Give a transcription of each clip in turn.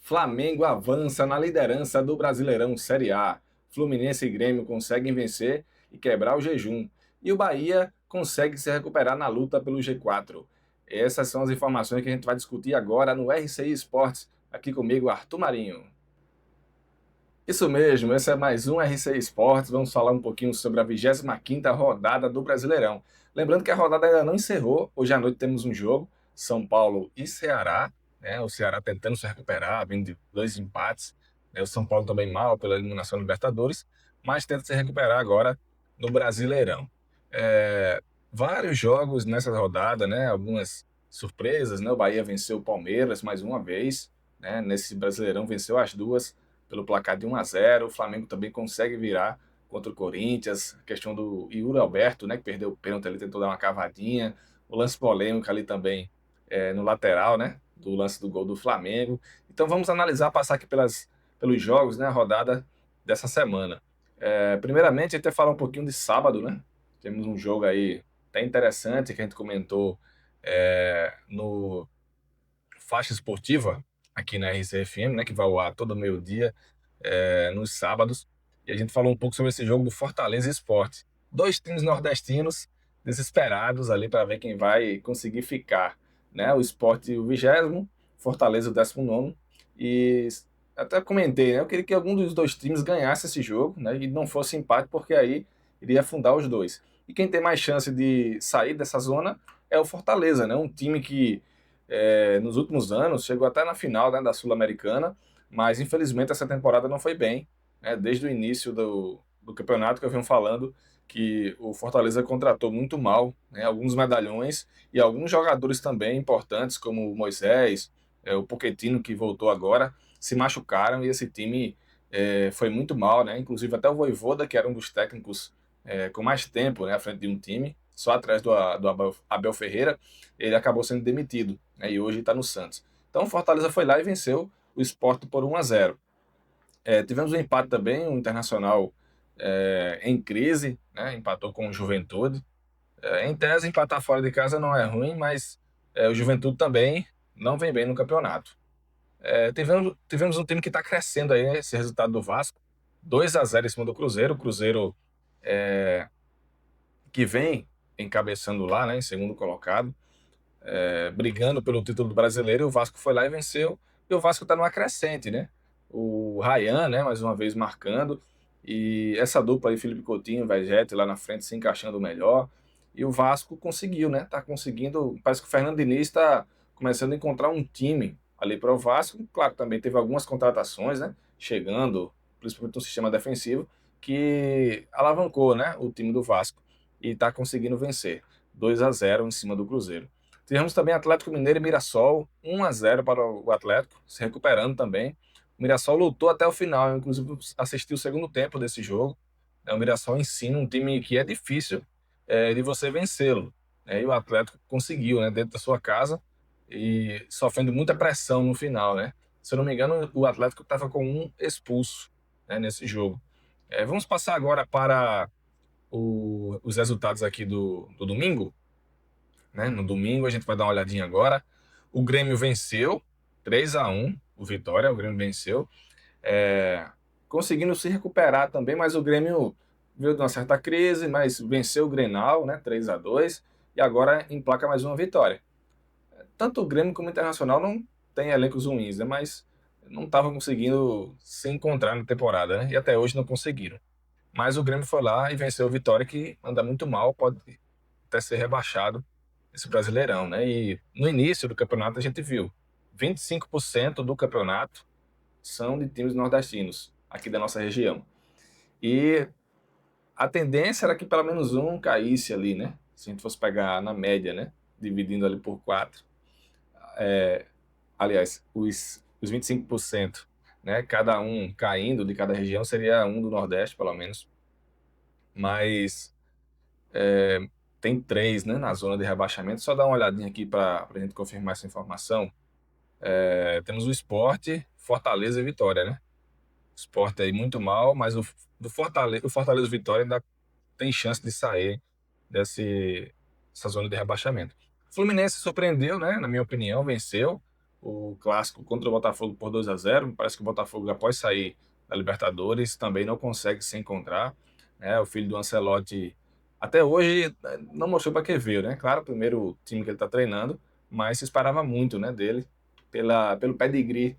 Flamengo avança na liderança do Brasileirão Série A. Fluminense e Grêmio conseguem vencer e quebrar o jejum. E o Bahia consegue se recuperar na luta pelo G4. Essas são as informações que a gente vai discutir agora no RCI Esportes. Aqui comigo, Arthur Marinho. Isso mesmo, esse é mais um RCI Esportes. Vamos falar um pouquinho sobre a 25ª rodada do Brasileirão. Lembrando que a rodada ainda não encerrou. Hoje à noite temos um jogo, São Paulo e Ceará, né? O Ceará tentando se recuperar, vindo de 2 empates, né? O São Paulo também mal pela eliminação da Libertadores, mas tenta se recuperar agora no Brasileirão. É, Vários jogos nessa rodada, né? Algumas surpresas, né? O Bahia venceu o Palmeiras mais uma vez, né? Nesse Brasileirão venceu as duas pelo placar de 1-0. O Flamengo também consegue virar contra o Corinthians. A questão do Yuri Alberto, né, que perdeu o pênalti ali, tentou dar uma cavadinha. O lance polêmico ali também no lateral, né, do lance do gol do Flamengo. Então vamos analisar, passar aqui pelos jogos, né, a rodada dessa semana. Primeiramente, a gente vai falar um pouquinho de sábado, né? Temos um jogo aí até interessante que a gente comentou no Faixa Esportiva, aqui na RCFM, né, que vai ao ar todo meio-dia, nos sábados. E a gente falou um pouco sobre esse jogo do Fortaleza Sport. Dois times nordestinos desesperados ali para ver quem vai conseguir ficar, né? O Sport o 20º, Fortaleza o 19º. E até comentei, né? Eu queria que algum dos dois times ganhasse esse jogo, né? E não fosse empate, porque aí iria afundar os dois. E quem tem mais chance de sair dessa zona é o Fortaleza, né? Um time que nos últimos anos chegou até na final, né, da Sul-Americana, mas infelizmente essa temporada não foi bem, né? Desde o início do campeonato que eu venho falando que o Fortaleza contratou muito mal, né, alguns medalhões e alguns jogadores também importantes, como o Moisés, o Pochettino, que voltou agora, se machucaram e esse time foi muito mal, né? Inclusive até o Vojvoda, que era um dos técnicos com mais tempo, né, à frente de um time, só atrás do Abel Ferreira, ele acabou sendo demitido, né, e hoje está no Santos. Então o Fortaleza foi lá e venceu o Sport por 1-0. Tivemos um empate também, o Internacional em crise, né, empatou com o Juventude. Em tese, empatar fora de casa não é ruim, mas o Juventude também não vem bem no campeonato. Tivemos um time que está crescendo aí, né, esse resultado do Vasco, 2-0 em cima do Cruzeiro. O Cruzeiro que vem encabeçando lá, né, em segundo colocado, brigando pelo título do brasileiro, e o Vasco foi lá e venceu, e o Vasco está numa crescente, né? O Ryan, né, mais uma vez marcando, e essa dupla aí, Felipe Coutinho, Vegete lá na frente se encaixando melhor, e o Vasco conseguiu, né? Tá conseguindo, parece que o Fernando Diniz está começando a encontrar um time ali para o Vasco. Claro, também teve algumas contratações, né, chegando, principalmente no sistema defensivo, que alavancou, né, o time do Vasco e está conseguindo vencer 2-0 em cima do Cruzeiro. Tivemos também Atlético Mineiro e Mirassol, 1-0 para o Atlético, se recuperando também. O Mirassol lutou até o final, eu, inclusive assisti o segundo tempo desse jogo. O Mirassol ensina um time que é difícil de você vencê-lo, né? E o Atlético conseguiu, né, dentro da sua casa, e sofrendo muita pressão no final, né? Se eu não me engano, o Atlético estava com um expulso, né, nesse jogo. Vamos passar agora para os resultados aqui do domingo, né? No domingo a gente vai dar uma olhadinha agora. O Grêmio venceu 3-1, o Vitória, o Grêmio venceu, conseguindo se recuperar também, mas o Grêmio veio de uma certa crise, mas venceu o Grenal, né, 3-2, e agora emplaca mais uma vitória. Tanto o Grêmio como o Internacional não tem elencos ruins, né, mas não estavam conseguindo se encontrar na temporada, né, e até hoje não conseguiram. Mas o Grêmio foi lá e venceu o Vitória, que anda muito mal, pode até ser rebaixado esse Brasileirão, né? E no início do campeonato a gente viu 25% do campeonato são de times nordestinos, aqui da nossa região. E a tendência era que pelo menos um caísse ali, né? Se a gente fosse pegar na média, né? Dividindo ali por 4. Aliás, os 25%, né? Cada um caindo de cada região seria um do Nordeste, pelo menos. Mas tem 3, né, na zona de rebaixamento. Só dar uma olhadinha aqui para a gente confirmar essa informação. Temos o Sport, Fortaleza e Vitória, né? O Sport aí muito mal, mas o Fortaleza e Vitória ainda tem chance de sair dessa zona de rebaixamento. O Fluminense surpreendeu, né? Na minha opinião, venceu o clássico contra o Botafogo por 2-0. Parece que o Botafogo, após sair da Libertadores, também não consegue se encontrar, né? O filho do Ancelotti, até hoje, não mostrou para que veio, né? Claro, o primeiro time que ele está treinando, mas se esperava muito, né, dele, pelo pedigree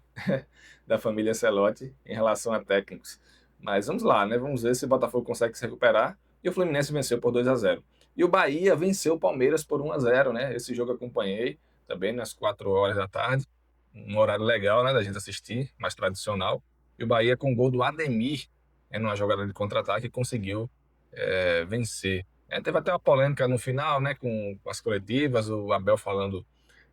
da família Ancelotti em relação a técnicos. Mas vamos lá, né? Vamos ver se o Botafogo consegue se recuperar. E o Fluminense venceu por 2-0. E o Bahia venceu o Palmeiras por 1-0, né? Esse jogo eu acompanhei também nas 4 horas da tarde. Um horário legal, né, da gente assistir, mais tradicional. E o Bahia, com o gol do Ademir, numa jogada de contra-ataque, conseguiu vencer. Teve até uma polêmica no final, né, com as coletivas, o Abel falando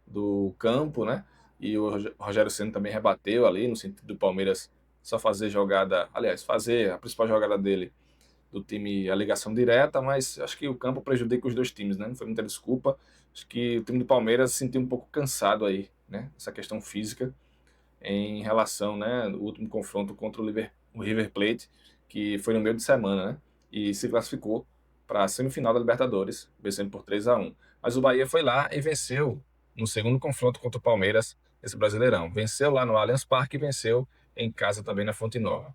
do campo, né? E o Rogério Ceni também rebateu ali, no sentido do Palmeiras só fazer jogada, aliás, fazer a principal jogada dele do time a ligação direta, mas acho que o campo prejudica os dois times, né? Não foi muita desculpa. Acho que o time do Palmeiras se sentiu um pouco cansado aí, né? Essa questão física em relação, né, no último confronto contra o River Plate, que foi no meio de semana, né? E se classificou para a semifinal da Libertadores, vencendo por 3-1. Mas o Bahia foi lá e venceu no segundo confronto contra o Palmeiras, esse Brasileirão. Venceu lá no Allianz Parque e venceu em casa também na Fonte Nova.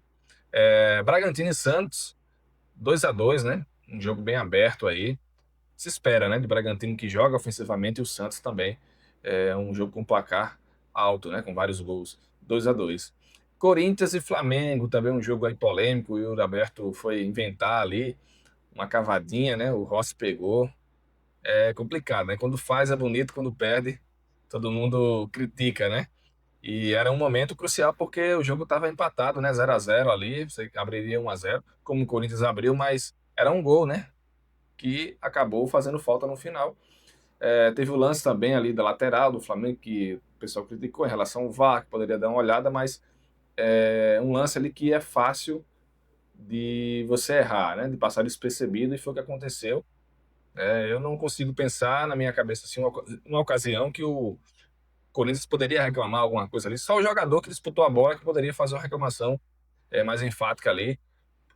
Bragantino e Santos, 2-2, né? Um jogo bem aberto aí. Se espera, né? De Bragantino, que joga ofensivamente, e o Santos também. É um jogo com placar alto, né? Com vários gols. 2-2. Corinthians e Flamengo, também um jogo aí polêmico. E o Roberto foi inventar ali uma cavadinha, né? O Rossi pegou. É complicado, né? Quando faz é bonito, quando perde, todo mundo critica, né? E era um momento crucial porque o jogo estava empatado, né? 0-0 ali, você abriria 1-0, como o Corinthians abriu, mas era um gol, né? Que acabou fazendo falta no final. Teve o lance também ali da lateral do Flamengo, que o pessoal criticou em relação ao VAR, que poderia dar uma olhada, mas um lance ali que é fácil de você errar, né? De passar despercebido, e foi o que aconteceu. Eu não consigo pensar na minha cabeça assim, uma ocasião que o Corinthians poderia reclamar alguma coisa ali. Só o jogador que disputou a bola que poderia fazer uma reclamação mais enfática ali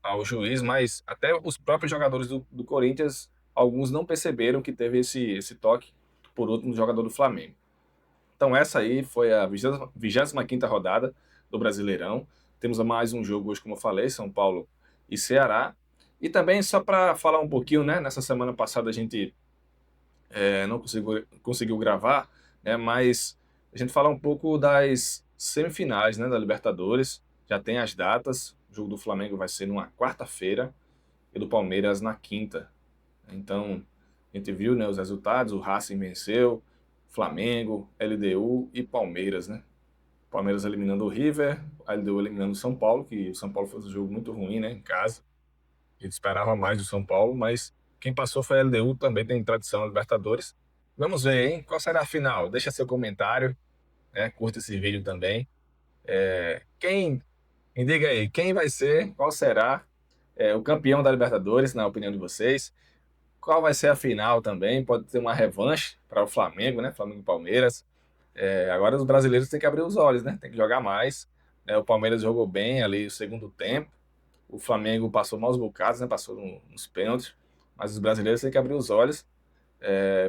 ao juiz, mas até os próprios jogadores do Corinthians, alguns não perceberam que teve esse toque por último jogador do Flamengo. Então essa aí foi a 25ª rodada do Brasileirão. Temos mais um jogo hoje, como eu falei, São Paulo e Ceará. E também, só para falar um pouquinho, né? Nessa semana passada a gente não conseguiu gravar, né? Mas a gente fala um pouco das semifinais, né, da Libertadores. Já tem as datas. O jogo do Flamengo vai ser numa quarta-feira e do Palmeiras na quinta. Então, a gente viu, né, os resultados. O Racing venceu, Flamengo, LDU e Palmeiras, né? Palmeiras eliminando o River, a LDU eliminando o São Paulo, que o São Paulo fez um jogo muito ruim, né, em casa. A gente esperava mais do São Paulo, mas quem passou foi a LDU, também tem tradição na Libertadores. Vamos ver, hein? Qual será a final? Deixa seu comentário, né? Curta esse vídeo também. Me diga aí, quem vai ser, qual será o campeão da Libertadores, na opinião de vocês? Qual vai ser a final também? Pode ter uma revanche para o Flamengo, né? Flamengo e Palmeiras. Agora os brasileiros têm que abrir os olhos, né? Tem que jogar mais. O Palmeiras jogou bem ali o segundo tempo. O Flamengo passou maus bocados, né? Passou nos pênaltis. Mas os brasileiros têm que abrir os olhos,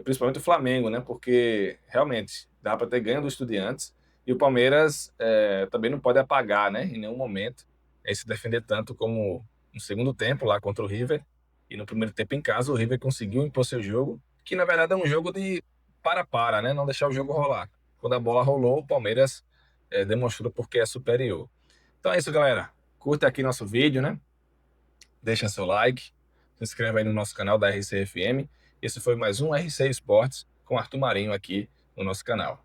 principalmente o Flamengo, né? Porque realmente dá para ter ganho do Estudiantes. E o Palmeiras também não pode apagar, né? Em nenhum momento se defender tanto como no segundo tempo lá contra o River. E no primeiro tempo em casa o River conseguiu impor seu jogo, que na verdade é um jogo de para, né? Não deixar o jogo rolar. Quando a bola rolou, o Palmeiras demonstrou porque é superior. Então é isso, galera. Curta aqui nosso vídeo, né? Deixa seu like, se inscreve aí no nosso canal da RCFM. Esse foi mais um RC Esportes com Arthur Marinho aqui no nosso canal.